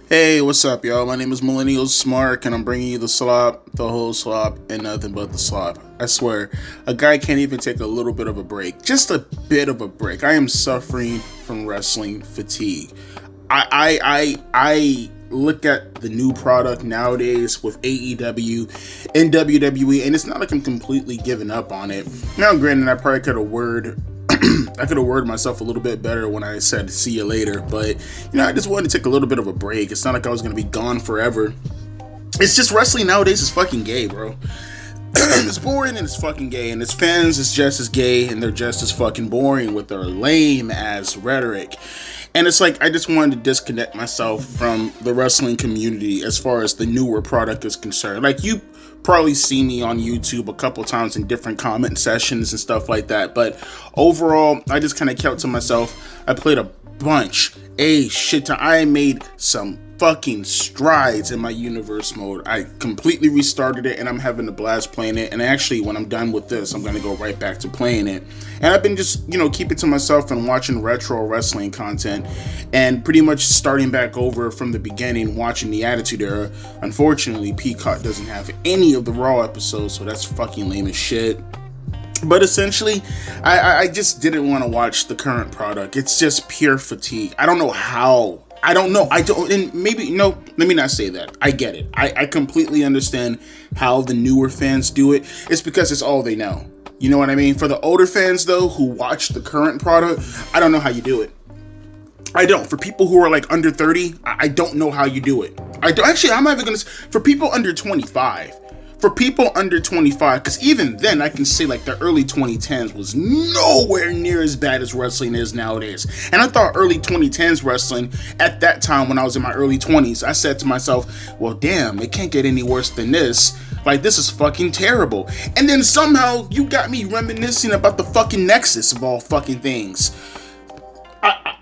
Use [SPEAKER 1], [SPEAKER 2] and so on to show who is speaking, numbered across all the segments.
[SPEAKER 1] Hey, what's up, y'all? My name is Millennial Smart, and I'm bringing you the slop, the whole slop, and nothing but the slop. I swear, a guy can't even take a little bit of a break. Just a bit of a break. I am suffering from wrestling fatigue. I look at the new product nowadays with AEW and WWE, and it's not like I'm completely giving up on it. Now, granted, I probably could have worded myself a little bit better when I said see you later, but I just wanted to take a little bit of a break. It's not like I was gonna be gone forever. It's just wrestling nowadays is fucking gay, bro. It's boring and it's fucking gay, and its fans is just as gay, and they're just as fucking boring with their lame ass rhetoric. And it's like I just wanted to disconnect myself from the wrestling community as far as the newer product is concerned. Like, you probably see me on YouTube a couple times in different comment sessions and stuff like that, but overall I just kind of kept to myself. I played a shit ton. I made some fucking strides in my universe mode. I completely restarted it, and I'm having a blast playing it. And actually, when I'm done with this, I'm gonna go right back to playing it. And I've been just keeping to myself and watching retro wrestling content, and pretty much starting back over from the beginning, watching the Attitude Era. Unfortunately, Peacock doesn't have any of the Raw episodes, so that's fucking lame as shit. But essentially, I just didn't want to watch the current product. It's just pure fatigue. I don't know how. And maybe, no, let me not say that. I get it. I completely understand how the newer fans do it. It's because it's all they know. You know what I mean? For the older fans, though, who watch the current product, I don't know how you do it. I don't. For people who are like under 30, I don't know how you do it. I don't. Actually, I'm not even going to. For people under 25. For people under 25, because even then I can say like the early 2010s was nowhere near as bad as wrestling is nowadays. And I thought early 2010s wrestling at that time when I was in my early 20s, I said to myself, well, damn, it can't get any worse than this. Like, this is fucking terrible. And then somehow you got me reminiscing about the fucking Nexus of all fucking things.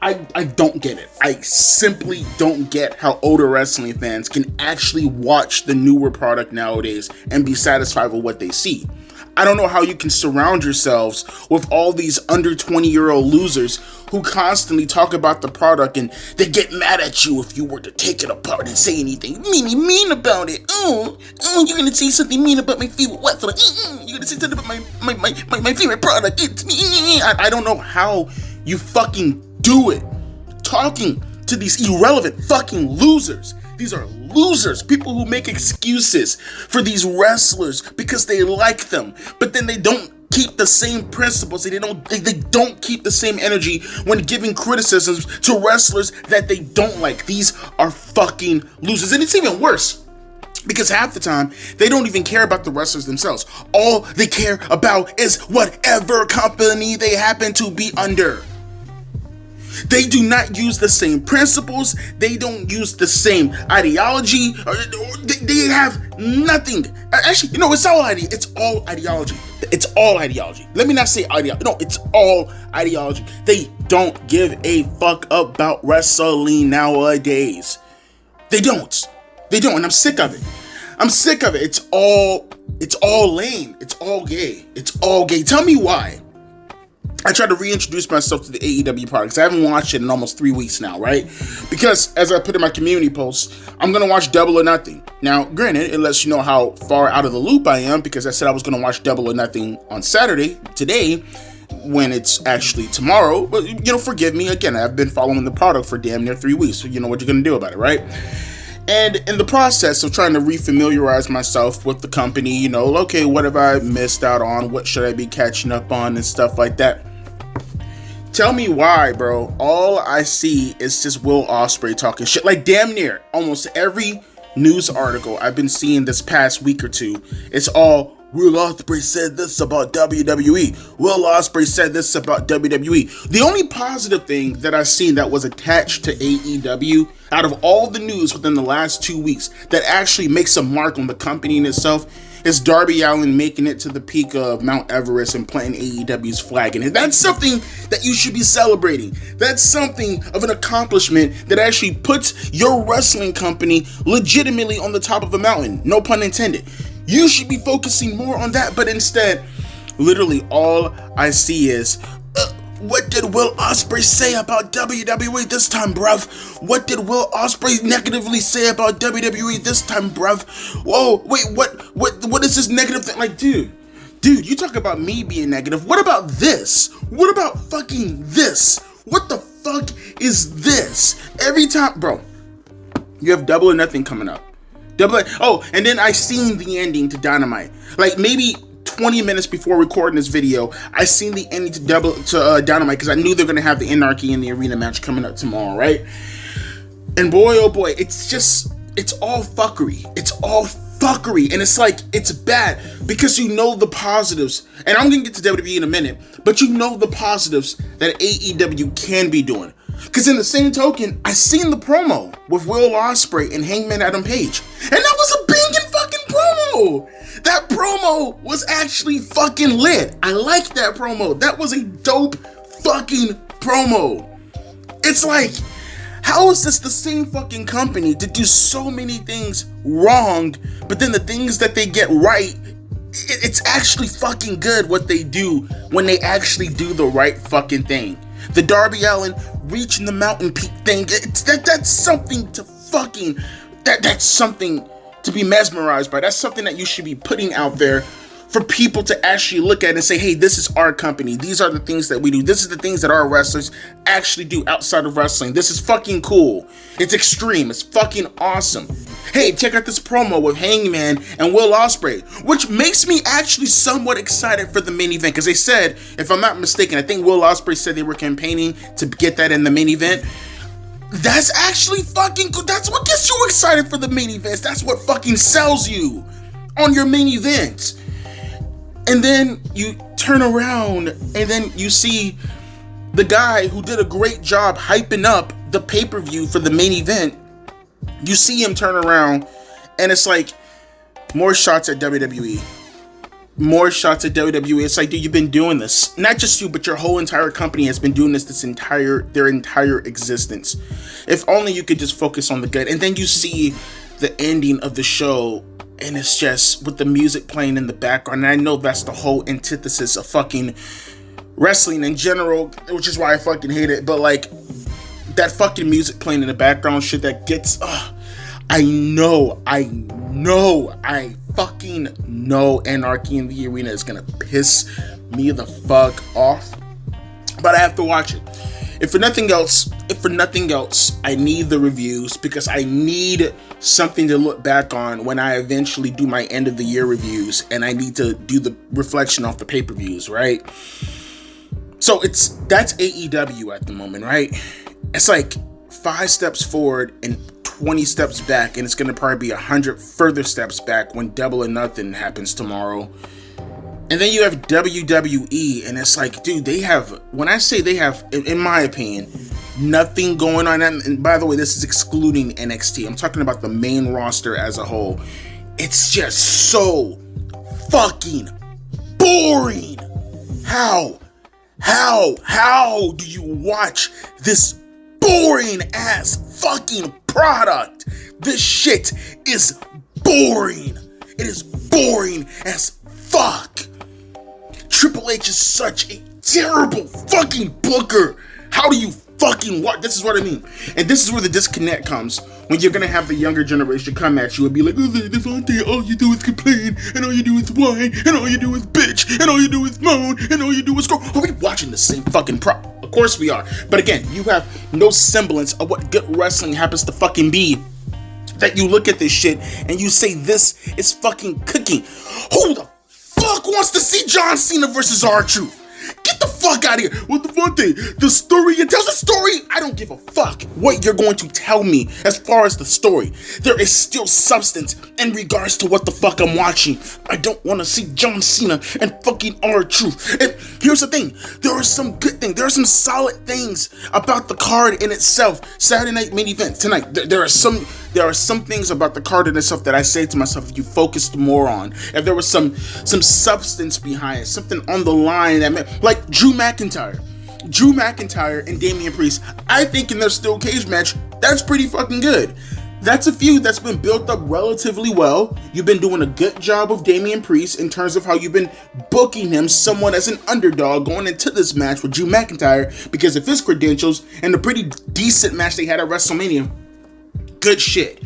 [SPEAKER 1] I don't get it. I simply don't get how older wrestling fans can actually watch the newer product nowadays and be satisfied with what they see. I don't know how you can surround yourselves with all these under 20-year-old losers who constantly talk about the product, and they get mad at you if you were to take it apart and say anything mean about it. You're gonna say something mean about my favorite wrestler. You're gonna say something about my favorite product. It's me. I don't know how you fucking do it. Talking to these irrelevant fucking losers. These are losers, people who make excuses for these wrestlers because they like them, but then they don't keep the same principles. They don't keep the same energy when giving criticisms to wrestlers that they don't like. These are fucking losers. And it's even worse, because half the time, they don't even care about the wrestlers themselves. All they care about is whatever company they happen to be under. They do not use the same principles. They don't use the same ideology. They have nothing. Actually, it's all ideology. It's all ideology. Let me not say ideology. No, it's all ideology. They don't give a fuck about wrestling nowadays. They don't. And I'm sick of it. It's all lame. It's all gay. Tell me why. I tried to reintroduce myself to the AEW product, because I haven't watched it in almost 3 weeks now, right? Because, as I put in my community post, I'm going to watch Double or Nothing. Now, granted, it lets you know how far out of the loop I am, because I said I was going to watch Double or Nothing on Saturday, today, when it's actually tomorrow. But, forgive me, again, I've been following the product for damn near 3 weeks, so you know what you're going to do about it, right? And in the process of trying to refamiliarize myself with the company, okay, what have I missed out on? What should I be catching up on and stuff like that? Tell me why, bro. All I see is just Will Ospreay talking shit. Like, damn near almost every news article I've been seeing this past week or two, it's all, Will Ospreay said this about WWE. Will Ospreay said this about WWE. The only positive thing that I've seen that was attached to AEW out of all the news within the last 2 weeks that actually makes a mark on the company in itself is Darby Allin making it to the peak of Mount Everest and planting AEW's flag. And that's something that you should be celebrating. That's something of an accomplishment that actually puts your wrestling company legitimately on the top of a mountain. No pun intended. You should be focusing more on that, but instead, literally all I see is, What did Will Ospreay say about WWE this time, bruv? What did Will Ospreay negatively say about WWE this time, bruv? Whoa, wait, what is this negative thing? Like, dude, you talk about me being negative. What about this? What about fucking this? What the fuck is this? Every time, bro, you have Double or Nothing coming up. And then I seen the ending to Dynamite. Like, maybe 20 minutes before recording this video, I seen the ending to Dynamite because I knew they're gonna have the Anarchy in the Arena match coming up tomorrow, right? And boy, oh boy, it's all fuckery. It's all fuckery, and it's like, it's bad because you know the positives, and I'm gonna get to WWE in a minute, but you know the positives that AEW can be doing. Because in the same token, I seen the promo with Will Ospreay and Hangman Adam Page, and that was a banging fucking promo. That promo was actually fucking lit. I liked that promo. That was a dope fucking promo. It's like, how is this the same fucking company to do so many things wrong, but then the things that they get right, it's actually fucking good what they do when they actually do the right fucking thing. The Darby Allin reaching the mountain peak thing, that's something to fucking, that's something to be mesmerized by. That's something that you should be putting out there for people to actually look at and say, hey, this is our company. These are the things that we do. This is the things that our wrestlers actually do outside of wrestling. This is fucking cool. It's extreme. It's fucking awesome. Hey, check out this promo with Hangman and Will Ospreay, which makes me actually somewhat excited for the main event. Because they said, if I'm not mistaken, I think Will Ospreay said they were campaigning to get that in the main event. That's actually fucking cool. That's what gets you excited for the main events. That's what fucking sells you on your main event. And then you turn around and then you see the guy who did a great job hyping up the pay-per-view for the main event. You see him turn around and it's like, more shots at WWE. More shots at WWE. It's like, dude, you've been doing this. Not just you, but your whole entire company has been doing this their entire existence. If only you could just focus on the good. And then you see the ending of the show, and it's just with the music playing in the background. And I know that's the whole antithesis of fucking wrestling in general, which is why I fucking hate it. But like, that fucking music playing in the background shit that gets, I fucking know Anarchy in the Arena is gonna piss me the fuck off. But I have to watch it. If for nothing else, I need the reviews because I need something to look back on when I eventually do my end of the year reviews, and I need to do the reflection off the pay-per-views, right? So that's AEW at the moment, right? It's like 5 steps forward and 20 steps back, and it's gonna probably be 100 further steps back when Double or Nothing happens tomorrow. And then you have WWE, and it's like, dude, when I say they have, in my opinion, nothing going on. And by the way, this is excluding NXT. I'm talking about the main roster as a whole. It's just so fucking boring. How do you watch this boring ass fucking product? This shit is boring. It is boring as fuck. Triple H is such a terrible fucking booker. How do you fucking watch? This is what I mean. And this is where the disconnect comes. When you're gonna have the younger generation come at you and be like, oh, Devontae, all you do is complain, and all you do is whine, and all you do is bitch, and all you do is moan, and all you do is scroll. Are we watching the same fucking Of course we are. But again, you have no semblance of what good wrestling happens to fucking be. That you look at this shit and you say this is fucking cooking. Who the fuck wants to see John Cena versus R-Truth? Get the fuck out of here. Well, Devontae, the story, it tells a story. I don't give a fuck what you're going to tell me as far as the story. There is still substance in regards to what the fuck I'm watching. I don't want to see John Cena and fucking R-Truth. And here's the thing. There are some good things. There are some solid things about the card in itself. Saturday night main event tonight. There are some things about the card in itself that I say to myself, if you focused more on, if there was some substance behind it, something on the line that meant, like Drew McIntyre and Damian Priest, I think in their steel cage match, that's pretty fucking good. that's a feud that's been built up relatively well. You've been doing a good job of Damian Priest in terms of how you've been booking him somewhat as an underdog going into this match with Drew McIntyre because of his credentials and the pretty decent match they had at WrestleMania. Good shit.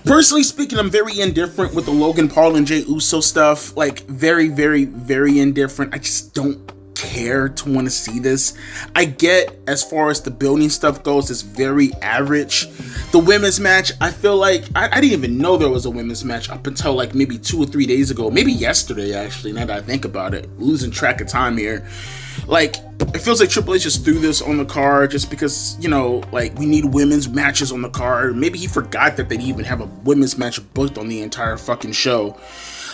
[SPEAKER 1] Personally speaking, I'm very indifferent with the Logan Paul and Jey Uso stuff. Like, very, very, very indifferent. I just don't care to want to see this. I get, as far as the building stuff goes, it's very average. The women's match, I feel like I didn't even know there was a women's match up until like maybe 2 or 3 days ago, maybe yesterday actually, now that I think about it, losing track of time here. Like, it feels like Triple H just threw this on the card just because, you know, like, we need women's matches on the card. Maybe he forgot that they'd even have a women's match booked on the entire fucking show.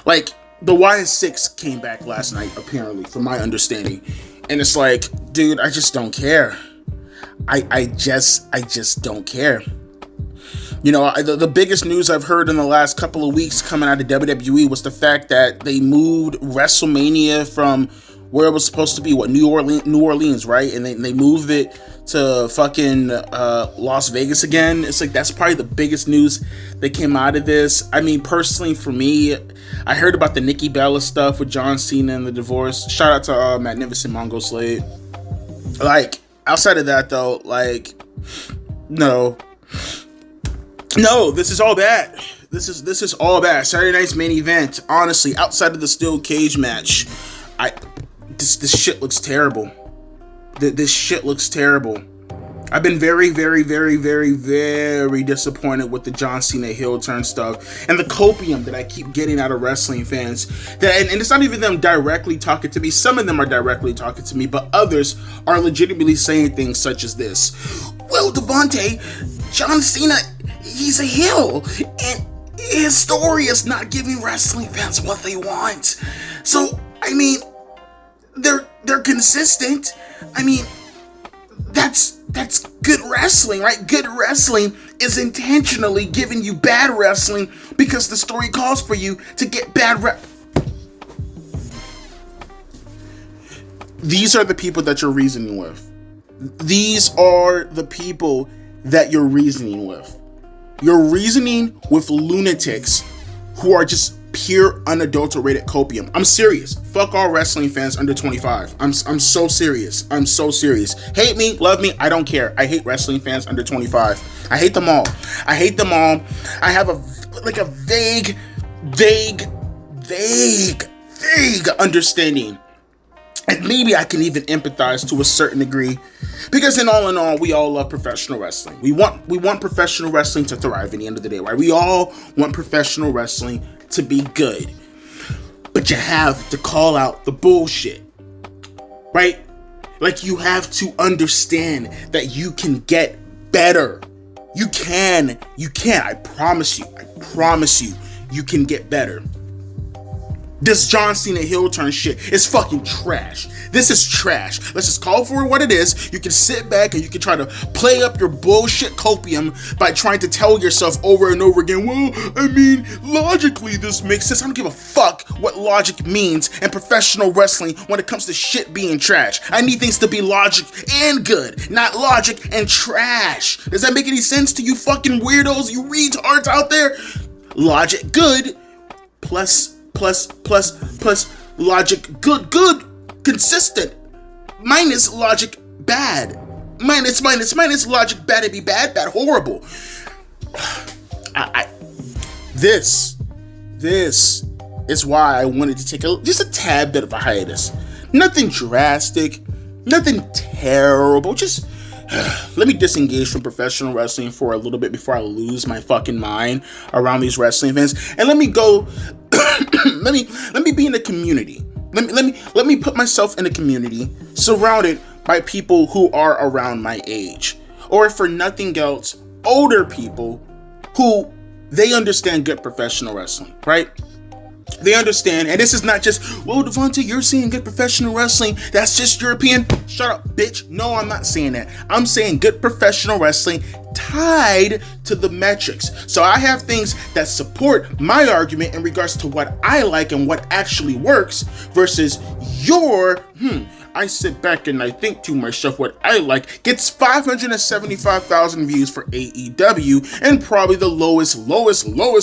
[SPEAKER 1] Like, the YS6 came back last night, apparently, from my understanding. And it's like, dude, I just don't care. I just don't care. You know, the biggest news I've heard in the last couple of weeks coming out of WWE was the fact that they moved WrestleMania from where it was supposed to be, New Orleans, right? And they moved it to fucking Las Vegas again. It's like, that's probably the biggest news that came out of this. I mean, personally, for me, I heard about the Nikki Bella stuff with John Cena and the divorce. Shout out to Magnificent Mongo Slade. Like, outside of that, though, like, no, this is all bad. This is all bad. Saturday night's main event, honestly, outside of the steel cage match, this shit looks terrible. This shit looks terrible. I've been very, very, very, very, very disappointed with the John Cena heel turn stuff and the copium that I keep getting out of wrestling fans. And it's not even them directly talking to me. Some of them are directly talking to me, but others are legitimately saying things such as this. Well, Devontae, John Cena, he's a heel, and his story is not giving wrestling fans what they want. So, I mean, they're consistent. I mean, that's good wrestling, right? Good wrestling is intentionally giving you bad wrestling because the story calls for you to get bad These are the people that you're reasoning with. These are the people that you're reasoning with. You're reasoning with lunatics who are just pure unadulterated copium. I'm serious. Fuck all wrestling fans under 25. I'm so serious. I'm so serious. Hate me, love me, I don't care. I hate wrestling fans under 25. I hate them all. I hate them all. I have a vague understanding. And maybe I can even empathize to a certain degree, because in all, we all love professional wrestling. We want professional wrestling to thrive at the end of the day, right? We all want professional wrestling to be good. But you have to call out the bullshit, right? Like, you have to understand that you can get better. You can. I promise you, you can get better. This John Cena heel turn shit is fucking trash. This is trash. Let's just call for what it is. You can sit back and you can try to play up your bullshit copium by trying to tell yourself over and over again, well, I mean, logically this makes sense. I don't give a fuck what logic means in professional wrestling when it comes to shit being trash. I need things to be logic and good, not logic and trash. Does that make any sense to you fucking weirdos, you retards out there? Logic good plus logic good, consistent, minus logic bad, minus logic bad, it'd be bad, horrible. This is why I wanted to take just a tad bit of a hiatus. Nothing drastic, nothing terrible, just let me disengage from professional wrestling for a little bit before I lose my fucking mind around these wrestling events, and let me go. let me be in a community. Let me put myself in a community surrounded by people who are around my age, or if for nothing else, older people who they understand good professional wrestling, right? They understand, and this is not just, well, Devontae, you're seeing good professional wrestling, that's just European. Shut up, bitch. No, I'm not saying that. I'm saying good professional wrestling tied to the metrics. So I have things that support my argument in regards to what I like and what actually works versus your, I sit back and I think to myself what I like gets 575,000 views for AEW and probably the lowest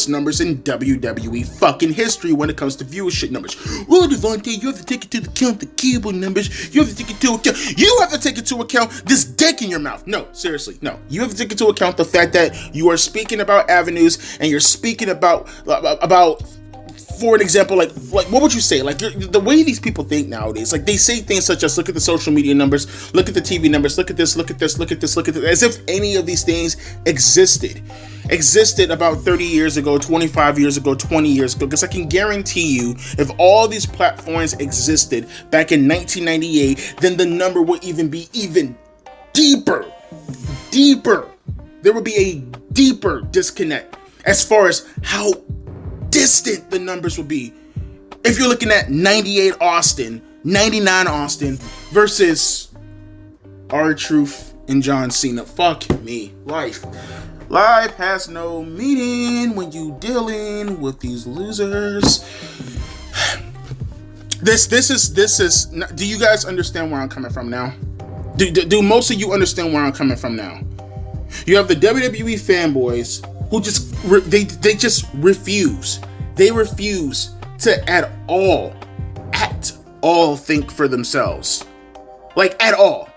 [SPEAKER 1] numbers in WWE fucking history when it comes to viewership numbers. Well, Devontae, you have to take into account the cable numbers. You have to take into account this dick in your mouth. No, seriously, no. You have to take into account the fact that you are speaking about avenues and you're speaking about for an example, like what would you say? Like the way these people think nowadays, like they say things such as, look at the social media numbers, look at the TV numbers, look at this, as if any of these things existed about 30 years ago, 25 years ago, 20 years ago. Because I can guarantee you, if all these platforms existed back in 1998, then the number would be even deeper. There would be a deeper disconnect as far as how distant the numbers will be if you're looking at 98 Austin, 99 Austin versus R-Truth and John Cena. Fuck me. Life has no meaning when you dealing with these losers. This is. Do you guys understand where I'm coming from now? Do most of you understand where I'm coming from now? You have the WWE fanboys who just refuse. They refuse to at all think for themselves. Like, at all.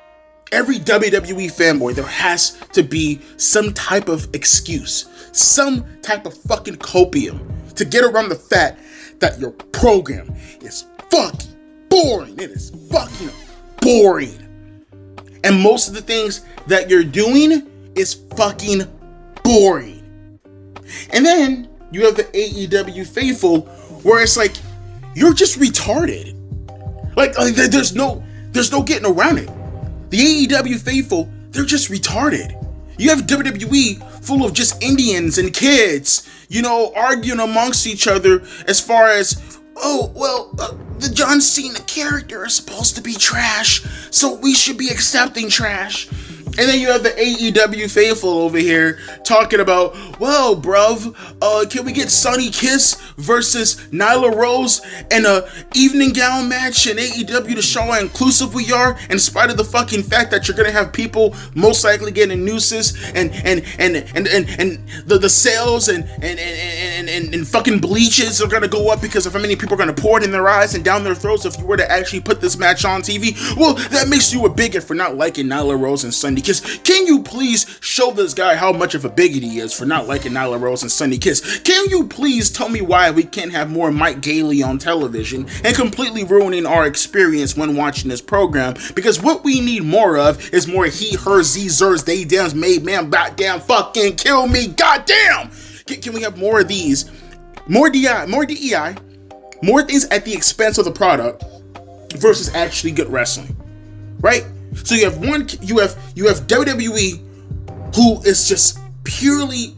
[SPEAKER 1] Every WWE fanboy, there has to be some type of excuse, some type of fucking copium to get around the fact that your program is fucking boring. It is fucking boring. And most of the things that you're doing is fucking boring. And then you have the AEW faithful, where it's like, you're just retarded. Like there's no getting around it. The AEW faithful, they're just retarded. You have WWE full of just Indians and kids, arguing amongst each other as far as, the John Cena character is supposed to be trash, so we should be accepting trash. And then you have the AEW faithful over here talking about, well, bruv, can we get Sonny Kiss versus Nyla Rose in a evening gown match in AEW to show how inclusive we are, in spite of the fucking fact that you're gonna have people most likely getting nooses and the sales and fucking bleaches are gonna go up because of how many people are gonna pour it in their eyes and down their throats if you were to actually put this match on TV. Well, that makes you a bigot for not liking Nyla Rose and Sonny Kiss. Can you please show this guy how much of a bigot he is for not liking Nyla Rose and Sonny Kiss? Can you please tell me why we can't have more Mike Gailey on television and completely ruining our experience when watching this program? Because what we need more of is more he, her, z, zers, they, dems, made, man, goddamn, fucking kill me, goddamn! Can we have more of these? More DEI, more things at the expense of the product versus actually good wrestling, right? So you have WWE, who is just purely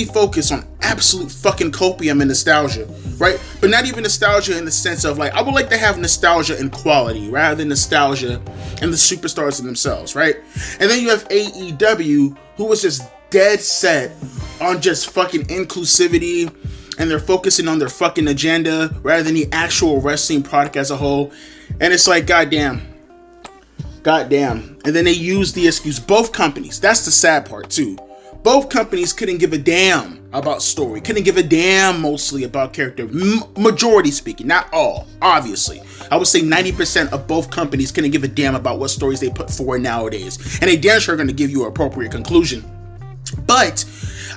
[SPEAKER 1] focused on absolute fucking copium and nostalgia, right? But not even nostalgia in the sense of, like, I would like to have nostalgia in quality rather than nostalgia in the superstars in themselves, right? And then you have AEW, who was just dead set on just fucking inclusivity, and they're focusing on their fucking agenda rather than the actual wrestling product as a whole. And it's like, goddamn. And then they use the excuse. Both companies, that's the sad part too. Both companies couldn't give a damn about story, couldn't give a damn mostly about character. Majority speaking, not all, obviously. I would say 90% of both companies couldn't give a damn about what stories they put forward nowadays. And they damn sure are going to give you an appropriate conclusion. But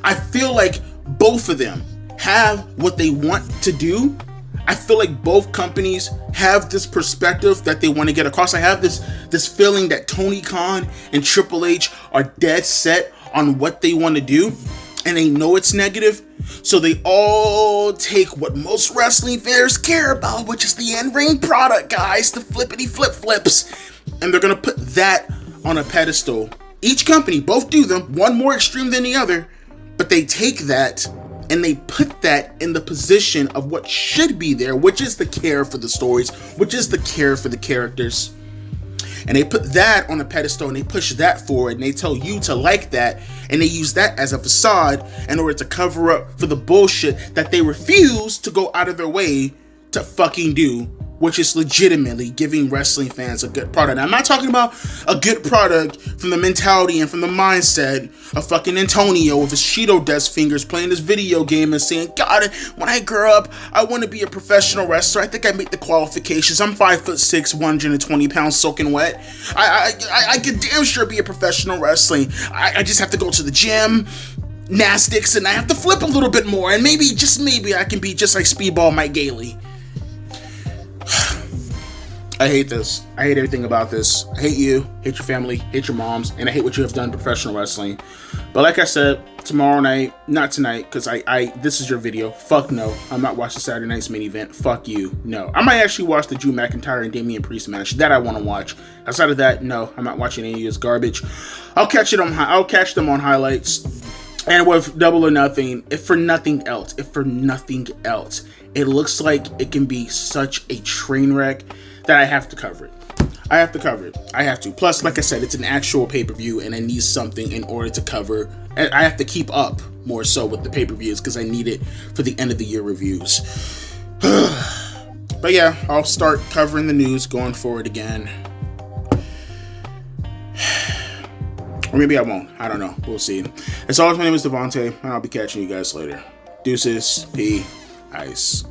[SPEAKER 1] I feel like both of them have what they want to do. I feel like both companies have this perspective that they want to get across. I have this feeling that Tony Khan and Triple H are dead set on what they want to do, and they know it's negative, so they all take what most wrestling fans care about, which is the in-ring product, guys, the flippity flip-flips, and they're going to put that on a pedestal. Each company, both do them, one more extreme than the other, but they take that and they put that in the position of what should be there, which is the care for the stories, which is the care for the characters. And they put that on a pedestal and they push that forward and they tell you to like that, and they use that as a facade in order to cover up for the bullshit that they refuse to go out of their way to fucking do which is legitimately giving wrestling fans a good product. Now, I'm not talking about a good product from the mentality and from the mindset of fucking Antonio with his Cheeto desk fingers playing this video game and saying, God, when I grow up, I want to be a professional wrestler. I think I meet the qualifications. I'm 5'6", 120 pounds soaking wet. I could damn sure be a professional wrestling. I just have to go to the gym, gymnastics, and I have to flip a little bit more, and maybe, just maybe, I can be just like Speedball Mike Gailey. I hate this. I hate everything about this. I hate you, hate your family, hate your moms, and I hate what you have done to professional wrestling. But like I said, tomorrow night, not tonight, because this is your video. Fuck no. I'm not watching Saturday night's main event. Fuck you. No. I might actually watch the Drew McIntyre and Damian Priest match. That I want to watch. Outside of that, no. I'm not watching any of this garbage. I'll catch them on highlights. And with Double or Nothing, if for nothing else, it looks like it can be such a train wreck that I have to cover it. I have to. Plus, like I said, it's an actual pay-per-view, and I need something in order to cover. I have to keep up more so with the pay-per-views because I need it for the end of the year reviews. But yeah, I'll start covering the news going forward again. Or maybe I won't. I don't know. We'll see. As always, my name is Devontae, and I'll be catching you guys later. Deuces. P. Ice.